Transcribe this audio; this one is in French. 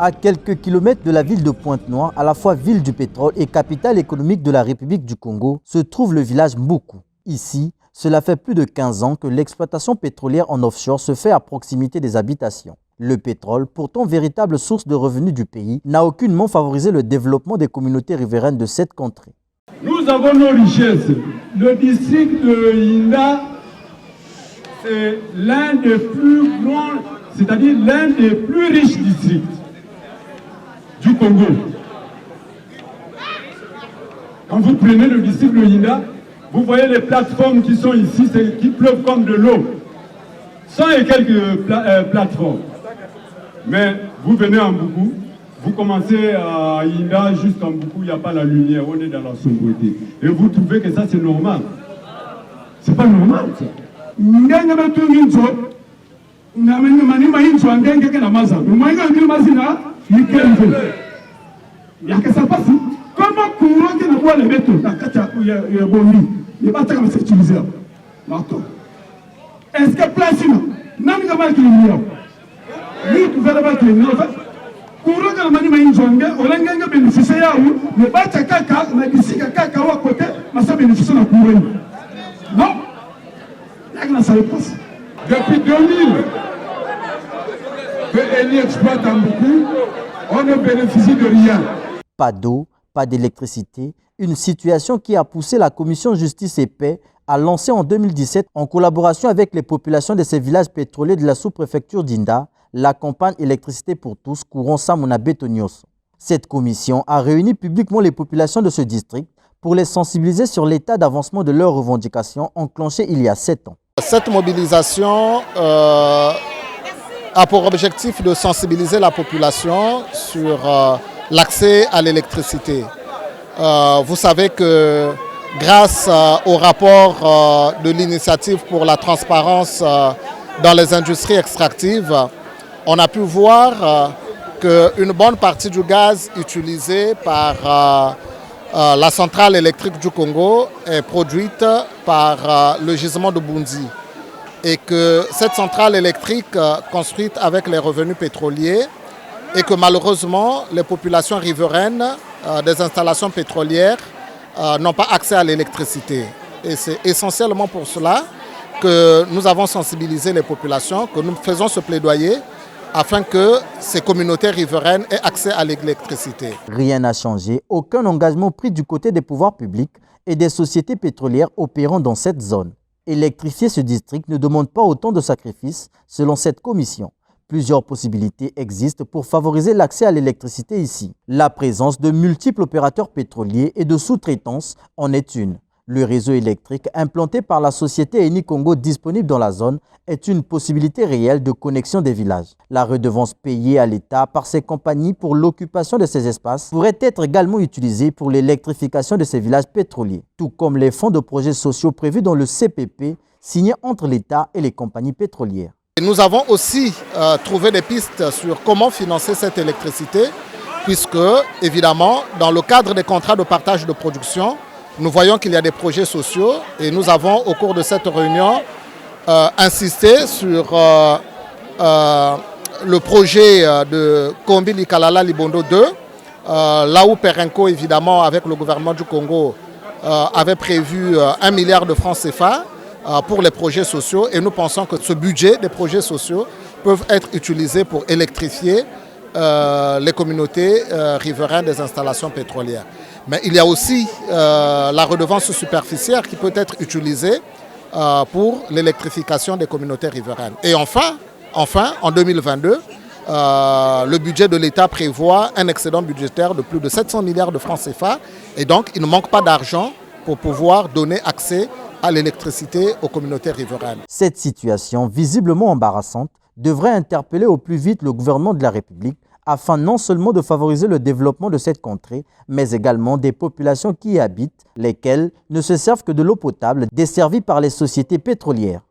À quelques kilomètres de la ville de Pointe-Noire, à la fois ville du pétrole et capitale économique de la République du Congo, se trouve le village Mboukou. Ici, cela fait plus de 15 ans que l'exploitation pétrolière en offshore se fait à proximité des habitations. Le pétrole, pourtant véritable source de revenus du pays, n'a aucunement favorisé le développement des communautés riveraines de cette contrée. Nous avons nos richesses. Le district de Inda, c'est l'un des plus grands, c'est-à-dire l'un des plus riches districts du Congo. Quand vous prenez le district de Inda, vous voyez les plateformes qui sont ici, qui pleuvent comme de l'eau. 100 et quelques plateformes. Mais vous venez en Mboukou, vous commencez à Inda, juste en Mboukou, il n'y a pas la lumière, on est dans la sombreté. Et vous trouvez que ça c'est normal. C'est pas normal ça. Comment courant que nous voit les métaux, il y a bondi, il n'y a pas de temps à s'utiliser. Est-ce que place n'a pas de lumière? Nous pouvons pas de lumière. Courant que nous avons une zongue, on a bénéficié à où, mais pas de caca, mais ici, caca à côté, mais ça bénéficie de courant. Non, il y a ça réponse. Depuis 2000, que Eni exploite en beaucoup, on ne bénéficie de rien. Pas d'eau, pas d'électricité, une situation qui a poussé la commission Justice et Paix à lancer en 2017, en collaboration avec les populations de ces villages pétroliers de la sous-préfecture d'Inda, la campagne Électricité pour tous, courant Samuna Betonios. Cette commission a réuni publiquement les populations de ce district pour les sensibiliser sur l'état d'avancement de leurs revendications enclenchées il y a 7 ans. Cette mobilisation a pour objectif de sensibiliser la population sur l'accès à l'électricité. Vous savez que grâce au rapport de l'initiative pour la transparence dans les industries extractives, on a pu voir qu'une bonne partie du gaz utilisé par la centrale électrique du Congo est produite par le gisement de Bundi. Et que cette centrale électrique construite avec les revenus pétroliers et que malheureusement les populations riveraines des installations pétrolières n'ont pas accès à l'électricité. Et c'est essentiellement pour cela que nous avons sensibilisé les populations, que nous faisons ce plaidoyer afin que ces communautés riveraines aient accès à l'électricité. Rien n'a changé, aucun engagement pris du côté des pouvoirs publics et des sociétés pétrolières opérant dans cette zone. Électrifier ce district ne demande pas autant de sacrifices selon cette commission. Plusieurs possibilités existent pour favoriser l'accès à l'électricité ici. La présence de multiples opérateurs pétroliers et de sous-traitance en est une. Le réseau électrique implanté par la société Eni Congo disponible dans la zone est une possibilité réelle de connexion des villages. La redevance payée à l'État par ces compagnies pour l'occupation de ces espaces pourrait être également utilisée pour l'électrification de ces villages pétroliers, tout comme les fonds de projets sociaux prévus dans le CPP signé entre l'État et les compagnies pétrolières. Nous avons aussi trouvé des pistes sur comment financer cette électricité, puisque, évidemment, dans le cadre des contrats de partage de production, nous voyons qu'il y a des projets sociaux et nous avons, au cours de cette réunion, insisté sur le projet de Kombi Likalala Libondo 2, là où Perenco, évidemment, avec le gouvernement du Congo, avait prévu 1 milliard de francs CFA pour les projets sociaux. Et nous pensons que ce budget des projets sociaux peuvent être utilisés pour électrifier les communautés riveraines des installations pétrolières. Mais il y a aussi la redevance superficielle qui peut être utilisée pour l'électrification des communautés riveraines. Et enfin, en 2022, le budget de l'État prévoit un excédent budgétaire de plus de 700 milliards de francs CFA. Et donc, il ne manque pas d'argent pour pouvoir donner accès à l'électricité aux communautés riveraines. Cette situation, visiblement embarrassante, devrait interpeller au plus vite le gouvernement de la République afin non seulement de favoriser le développement de cette contrée, mais également des populations qui y habitent, lesquelles ne se servent que de l'eau potable desservie par les sociétés pétrolières.